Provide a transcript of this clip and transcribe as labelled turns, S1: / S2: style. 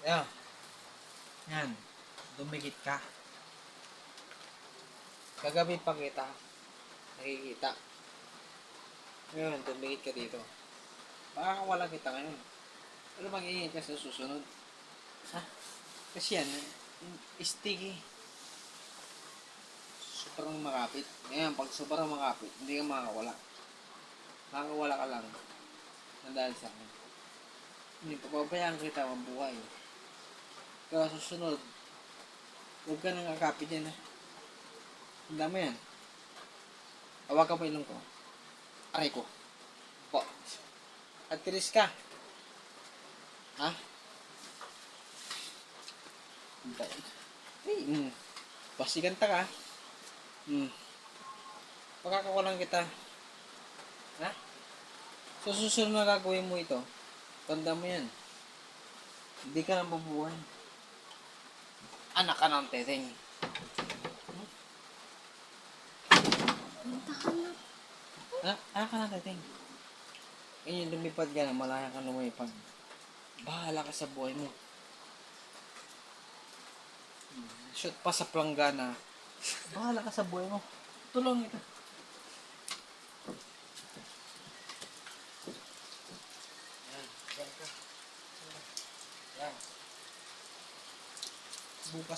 S1: Ayan. Yan. Dumikit ka. Kagabi pa kita. Nakikita. Ngayon, dumikit ka dito. Baka wala kita ngayon. Ano mag-iingat ka sa susunod? Ha? Kasi yan, sticky. Sobrang makapit. Ngayon, pag sobrang makapit, hindi ka makakawala. Makakawala ka lang. Nandahal sa akin. Hindi, papabayaan kita mabuhay. Kaya susunod, huwag ka nang kakapit yan ha. Tanda mo yan. Hawakan mo ilong ko. Aray ko. Po. At tiris ka. Ha? Ay, pasiganta ka. Pakakawalan kita. Ha? So, susunod na gagawin mo ito. Tanda mo yan. Hindi ka na mabuhay. Anak ka ng teteng. Anak ka ng teteng. Ngayon, lumipad ka na. Malaya ka lumipad. Bahala ka sa buhay mo. Shoot pa sa planggana. Bahala ka sa buhay mo. Tulong ito.